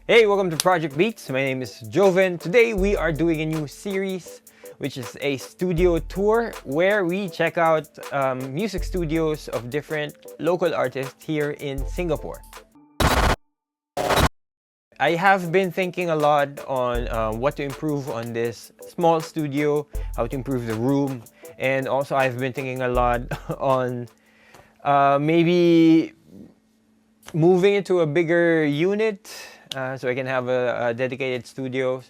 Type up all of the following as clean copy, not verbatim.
Hey, welcome to Project Beats. My name is Joven. Today we are doing a new series, which is a studio tour where we check out music studios of different local artists here in Singapore. I have been thinking a lot on what to improve on this small studio, how to improve the room, and also I've been thinking a lot on maybe moving into a bigger unit so I can have a dedicated studio.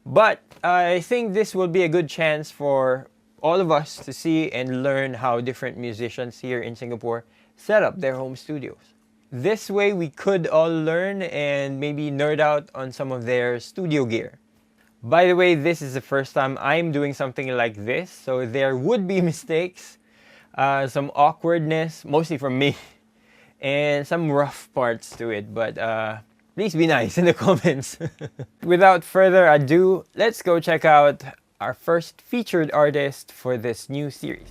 But I think this will be a good chance for all of us to see and learn how different musicians here in Singapore set up their home studios. This way we could all learn and maybe nerd out on some of their studio gear. By the way, this is the first time I'm doing something like this, so there would be mistakes, some awkwardness, mostly from me, and some rough parts to it, but please be nice in the comments. Without further ado, let's go check out our first featured artist for this new series.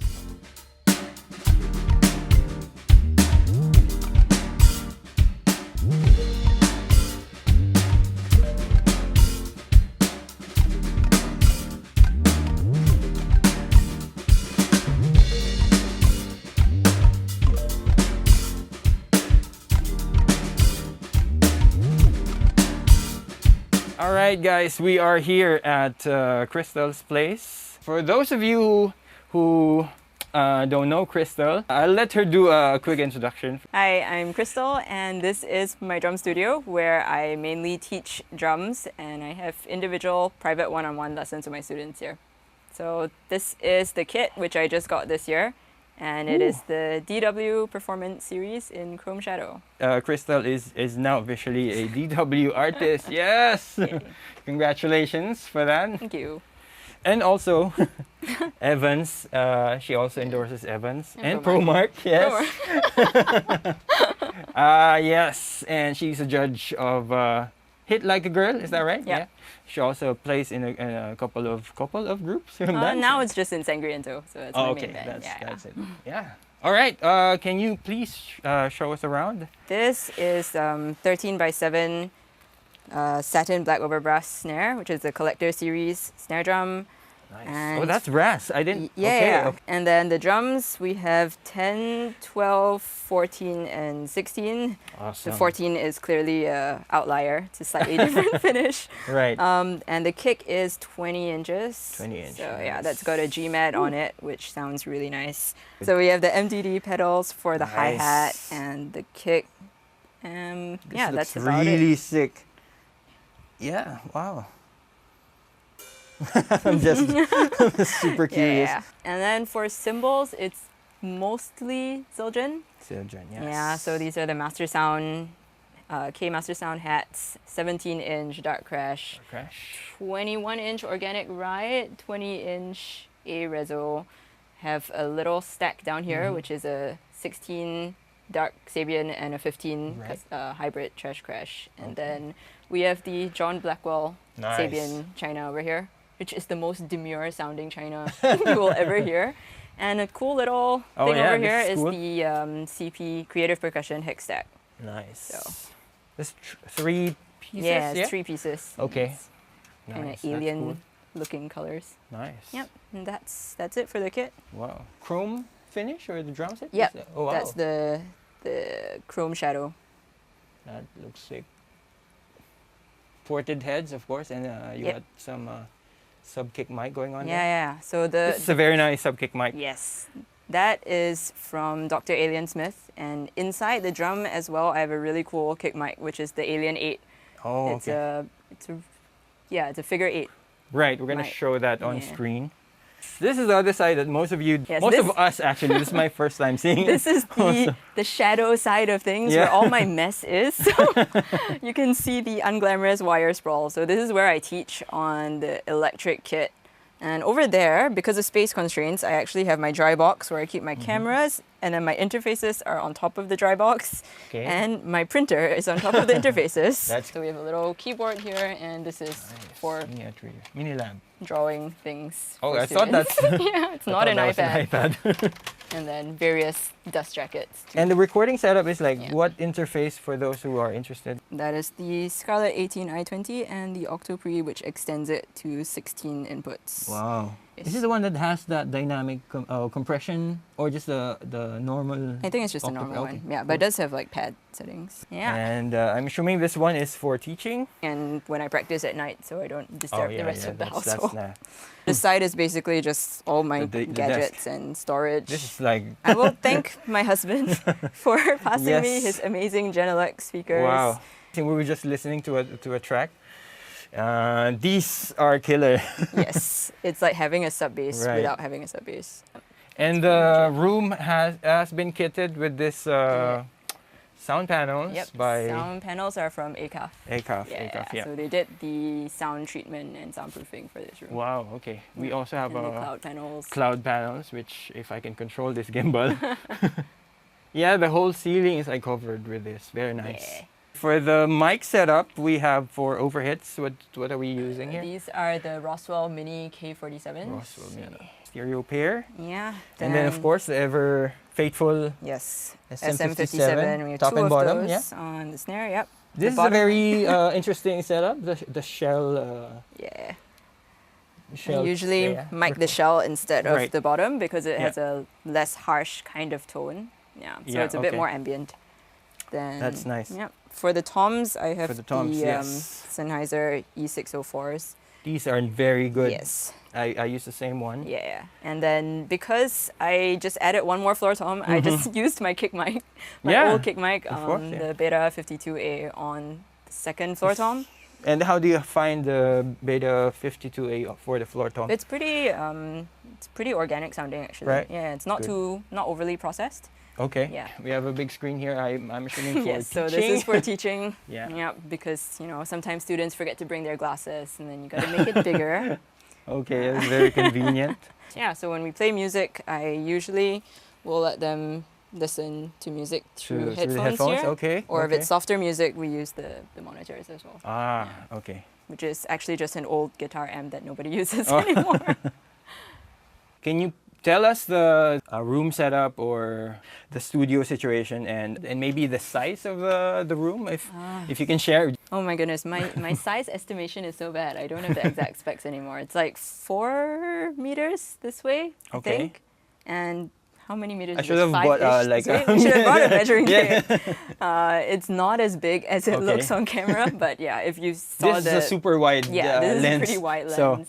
Alright guys, we are here at Christal's place. For those of you who don't know Christal, I'll let her do a quick introduction. Hi, I'm Christal and this is my drum studio where I mainly teach drums and I have individual private one-on-one lessons with my students here. So this is the kit which I just got this year. And it is the DW Performance Series in Chrome Shadow. Christal is now officially a DW artist. Yes! Yay. Congratulations for that. Thank you. And also, Evans. She also endorses Evans. And ProMark, yes. Yes, and she's a judge of Hit Like a Girl, is that right? Yeah. She also plays in a couple of groups. Now it's just in Sangriento, so it's my main band. That's it. Yeah. All right. Can you please show us around? This is 13 by 7 satin black overbrass snare, which is the Collector Series snare drum. Nice. And that's brass. I didn't. Yeah. Okay. And then the drums, we have 10, 12, 14, and 16. Awesome. The 14 is clearly an outlier. It's a slightly different finish. Right. And the kick is 20 inches. 20 inches. So yeah, that's got a G-Mat on it, which sounds really nice. So we have the MDD pedals for the hi-hat and the kick. Yeah, that's about it. Really sick. Yeah. Wow. I'm just super curious. Yeah. And then for cymbals, it's mostly Zildjian. Zildjian, yes. Yeah, so these are the Master Sound, K Master Sound hats, 17-inch Dark Crash, 21-inch Organic Riot, 20-inch A-Rezo. Have a little stack down here, which is a 16 Dark Sabian and a 15 hybrid Trash Crash. And then we have the John Blackwell Sabian China over here, which is the most demure sounding China you will ever hear. And a cool little thing over here is the CP Creative Percussion Hick Stack. Nice. So there's 3 pieces? Yeah, it's 3 pieces. Okay. Kind of alien looking colors. Nice. Yep, and that's it for the kit. Wow. Chrome finish or the drum set? Yep, oh, wow. That's the Chrome Shadow. That looks sick. Ported heads, of course, and you had some sub-kick mic going on there. Yeah. So this is a very nice sub-kick mic. Yes. That is from Dr. Alien Smith, and inside the drum as well, I have a really cool kick mic, which is the Alien 8. Oh, it's a figure 8. Right, we're gonna show that on screen. This is the other side that most of us actually, this is my first time seeing this is the shadow side of things where all my mess is. So you can see the unglamorous wire sprawl. So this is where I teach on the electric kit. And over there, because of space constraints, I actually have my dry box where I keep my cameras, and then my interfaces are on top of the dry box, and my printer is on top of the interfaces. So we have a little keyboard here, and this is for mini lab. drawing things. Oh, for I thought students. that's Yeah, it's I not thought an that was iPad. iPad. And then various dust jackets. too. And the recording setup is like Yeah. what interface for those who are interested? That is the Scarlett 18i20 and the Octopre, which extends it to 16 inputs. Wow. Yes. Is it the one that has that dynamic compression or just the normal? I think it's just a Octopre? normal Okay, one. Yeah, cool. but it does have like pad settings. Yeah. And I'm assuming this one is for teaching. And when I practice at night, so I don't disturb the rest of the household. That's The side is basically just all my The gadgets and storage. This is like I will thank my husband for passing me Yes. his amazing Genelec speakers. wow. I think we were just listening to a track. These are killer. Yes, it's like having a sub bass Right. without having a sub bass. And the room has been kitted with this sound panels Yep. by Sound panels are from ACAF. ACAF. Yeah, ACAF, yeah. So they did the sound treatment and soundproofing for this room. Wow. Okay. We also have And the cloud panels. cloud panels, which if I can control this gimbal. Yeah, the whole ceiling is like covered with this. Very nice. Yeah. For the mic setup, we have 4 overheads. What are we using here? These are the Roswell Mini K47s. Roswell Mini. Stereo pair. Yeah. And then of course the ever faithful yes, SM57, We have top two and of bottom, those yeah. on the snare. Yep. This is a bottom- very interesting setup. The shell. Yeah. Shell. I usually yeah. mic the shell instead of Right. the bottom because it Yeah. has a less harsh kind of tone. Yeah. So Yeah, it's a bit okay. more ambient. Then That's nice. Yep. For the toms, I have For the toms, yes. Sennheiser E604s. These are very good. Yes. I use the same one. Yeah. And then because I just added one more floor tom, I just used my kick mic, my Yeah, old kick mic, of course, yeah. the Beta 52A on the second floor tom. And how do you find the Beta 52A for the floor tom? It's pretty organic sounding actually. Right. Yeah, it's not Good. not overly processed. Okay. Yeah. We have a big screen here. I'm assuming for Yes, so teaching. this is for teaching. Yeah. Yeah, because sometimes students forget to bring their glasses, and then you got to make it bigger. Okay, that's very convenient. Yeah, so when we play music, I usually will let them listen to music through Through the headphones, headphones, here. okay. Or if okay. it's softer music, we use the monitors as well. Ah, okay. Which is actually just an old guitar amp that nobody uses Oh. anymore. Can you tell us the room setup or the studio situation and maybe the size of the room if you can share? Oh my goodness, my size estimation is so bad. I don't have the exact specs anymore. It's like 4 meters this way, I Okay. think. And how many meters? I is should this? have bought 5-ish like this way? We should have bought a measuring Yeah. tape. It's not as big as it Okay. looks on camera, but yeah, if you saw This the is a super wide yeah, this is lens. a pretty wide lens. So,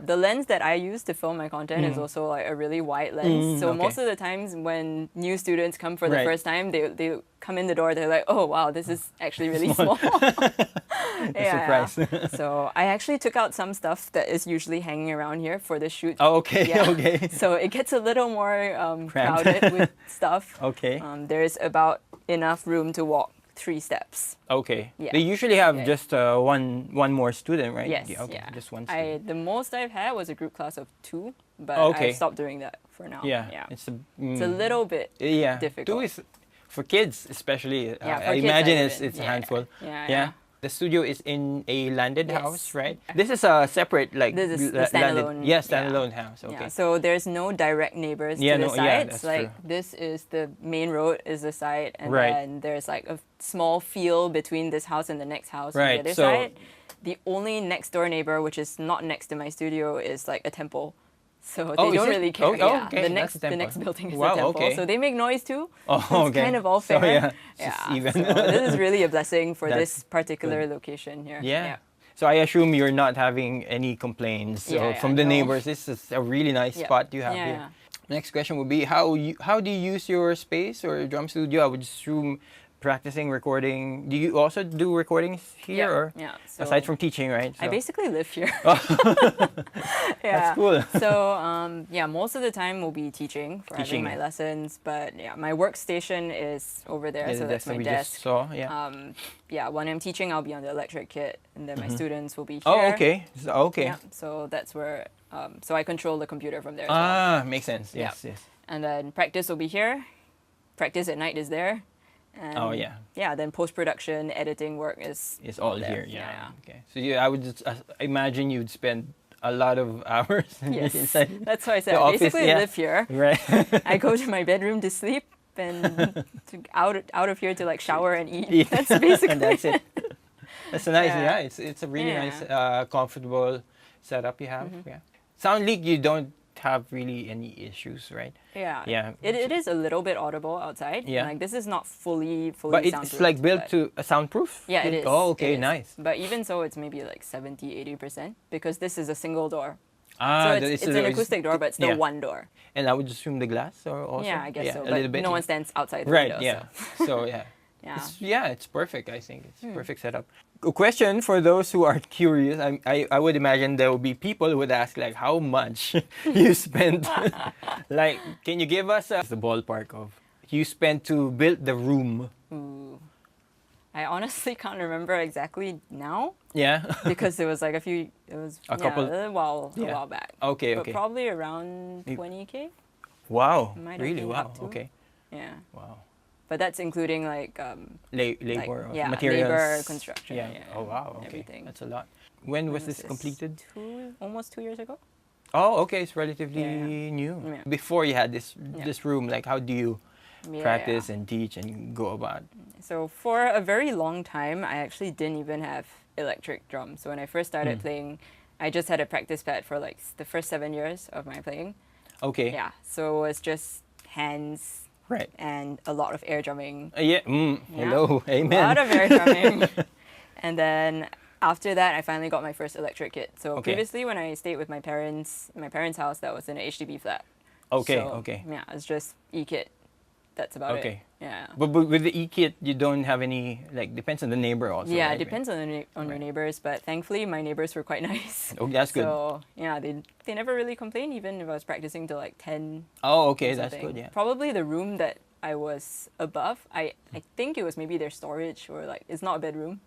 The lens that I use to film my content is also like a really wide lens. So okay. most of the times when new students come for the Right. first time, they come in the door, they're like, oh wow, this is actually really small. surprise. So I actually took out some stuff that is usually hanging around here for the shoot. Oh, okay, Yeah. okay. So it gets a little more Cramped. crowded with stuff. Okay. There's about enough room to walk 3 steps. Okay. Yeah. They usually have Okay. just one more student, right? Yes, Yeah, okay. yeah. Just one student. The most I've had was a group class of 2, but Okay. I stopped doing that for now. Yeah. Yeah. It's It's a little bit yeah. difficult. 2 is for kids especially. Yeah, for I kids, imagine I it's wouldn't. a handful. Yeah. The studio is in a landed Yes. house, right? This is a separate like This is the landed. standalone, Yeah, yeah. standalone house. Okay. Yeah, so there's no direct neighbors Yeah, to the no, yeah, sides. that's like true. this is the main road is the side, and Right. then there's like a small field between this house and the next house Right, on the other so- side. The only next door neighbor, which is not next to my studio, is like a temple. So they Oh, is don't it? really care. Oh, yeah. okay, The that's next a temple. the next building is Wow, a temple. okay. So they make noise too. Oh, So it's okay. kind of all So, fair. yeah, it's just even. So this is really a blessing for That's this particular location here. Yeah. So I assume you're not having any complaints Yeah, from the no. neighbors. This is a really nice Yeah. spot you have Yeah, here. yeah. Next question would be how do you use your space or drum studio? I would assume practicing recording. Do you also do recordings here or Yeah. So aside from teaching, right? I So- basically live here. Yeah. That's cool. So yeah, most of the time we'll be teaching for Teaching, having my yeah. lessons, but yeah, my workstation is over there, Yeah, so the that's desk that my we desk. just saw. Yeah. Yeah, when I'm teaching, I'll be on the electric kit, and then my students will be here. Oh, okay. Okay. Yeah, so that's where. So I control the computer from there as well. Ah, makes sense. Yeah. Yes, yes. And then practice will be here. Practice at night is there. And Oh, yeah. Yeah, then post production, editing work is It's all there. here. Yeah. Okay. So I would just imagine you'd spend a lot of hours Yes, inside that's why I said the I office, basically yeah. live here. Right. I go to my bedroom to sleep and out of here to like shower and eat. Eat. That's basically And that's it. That's a nice, Yeah. it's a really Yeah. nice, comfortable setup you have. Yeah. Sound leak, you don't have really any issues, right? Yeah. Yeah. It is a little bit audible outside. Yeah. Like this is not fully But it's soundproof, like built but- to a soundproof? Yeah, it is. Oh, It okay, is. nice. But even so, it's maybe like 70-80% because this is a single door. Ah, So it's an acoustic door, but still yeah. one door. And I would assume the glass or also? Yeah, I guess so. a But little bit. no yeah. one stands outside the Right, window. yeah. So. So, yeah. Yeah. It's perfect, I think. It's perfect setup. A question for those who are curious. I would imagine there will be people who would ask, like, how much you spent? Like, can you give us the ballpark of you spent to build the room? Ooh. I honestly can't remember exactly now Yeah? because it was like a couple- a while back. Okay, But okay. probably around 20K. Wow. Might have Really? been Wow. up to. Okay. Yeah. Wow. But that's including like Labor, yeah, materials. labor, construction. Yeah. Yeah. Oh, wow. Okay. Everything. That's a lot. When was this completed? Almost 2 years ago. Oh, okay. It's relatively Yeah. new. Yeah. Before you had this room, like, how do you Yeah, practice and teach and go about? So for a very long time, I actually didn't even have electric drums. So when I first started playing, I just had a practice pad for like the first 7 years of my playing. Okay. Yeah, so it's just hands Right. and a lot of air drumming. Yeah. Hello. Amen. A lot of air drumming. And then after that, I finally got my first electric kit. So Okay. previously, when I stayed with my parents' house, that was in an HDB flat. Okay. So, Okay. Yeah, it's just e-kit. That's about it. Okay. Yeah. But with the e-kit, you don't have any, like, depends on the neighbor also. Yeah, right? it depends on your neighbors, but thankfully my neighbors were quite nice. Oh, that's good. So yeah, they never really complained, even if I was practicing till like 10. Oh, okay, or that's something. good. Yeah. Probably the room that I was above, I think it was maybe their storage or like it's not a bedroom.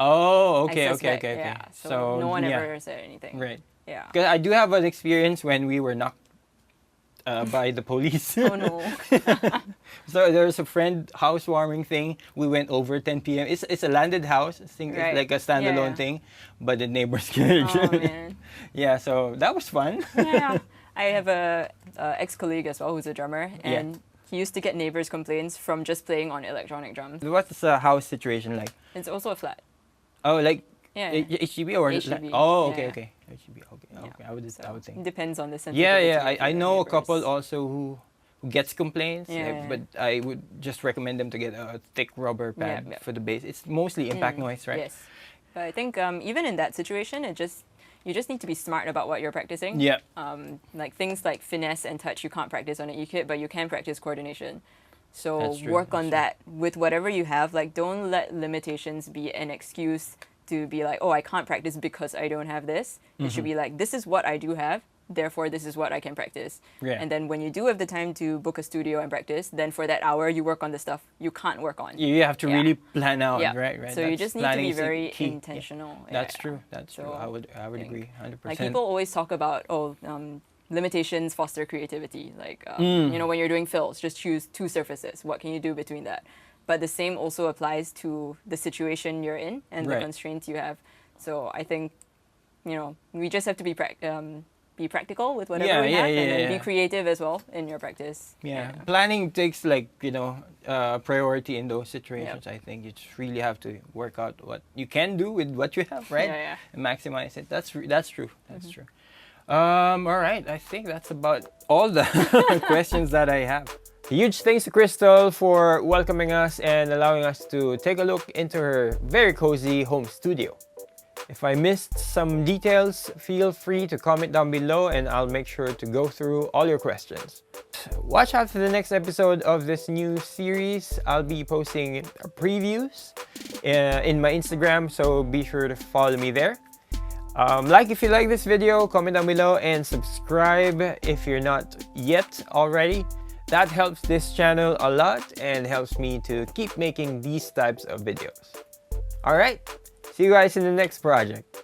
Oh, I okay, suspect, okay. Yeah, so no one ever said anything. Right. Yeah. Because I do have an experience when we were knocked by the police. Oh no. So there's a friend housewarming thing. We went over 10 p.m. It's a landed house. I think Right. it's like a standalone Yeah. thing, but the neighbors scared. Oh man. Yeah, so that was fun. Yeah. I have a ex-colleague as well who's a drummer, Yeah. and he used to get neighbors' complaints from just playing on electronic drums. What's the house situation like? It's also a flat. Oh, like Yeah. HDB or HDB, oh, okay, yeah. okay. HDB, okay, Yeah. okay. I would So think. it depends on the Yeah, sensitivity. yeah. of I your know a neighbors. couple also who gets complaints, Yeah. but I would just recommend them to get a thick rubber pad Yeah, yeah. for the bass. It's mostly impact noise, right? Yes. But I think even in that situation, you just need to be smart about what you're practicing. Yeah. Like things like finesse and touch, you can't practice on an e-kit, but you can practice coordination. So That's true, work that's on true. that with whatever you have. Like don't let limitations be an excuse to be like, oh, I can't practice because I don't have this. It should be like, this is what I do have. Therefore, this is what I can practice. Yeah. And then when you do have the time to book a studio and practice, then for that hour, you work on the stuff you can't work on. You have to Yeah. really plan out, Yeah. right? Right. So you That's- just need to planning be is the very key. Yeah. intentional. That's Yeah. true. That's true. So, I would think, agree 100%. Like people always talk about, limitations foster creativity. Like, Mm. you know, when you're doing fills, just choose 2 surfaces. What can you do between that? But the same also applies to the situation you're in and the Right. constraints you have. So I think, you know, we just have to be practical with whatever Yeah, we yeah, have, yeah, and then yeah. be creative as well in your practice. Yeah. Planning takes like, priority in those situations. I think you just really have to work out what you can do with what you have, right? Yeah, yeah. And maximize it. That's true. That's true. All right. I think that's about all the questions that I have. Huge thanks to Christal for welcoming us and allowing us to take a look into her very cozy home studio. If I missed some details, feel free to comment down below and I'll make sure to go through all your questions. Watch out for the next episode of this new series. I'll be posting previews in my Instagram, so be sure to follow me there. Like if you like this video, comment down below and subscribe if you're not yet already. That helps this channel a lot and helps me to keep making these types of videos. Alright, see you guys in the next project.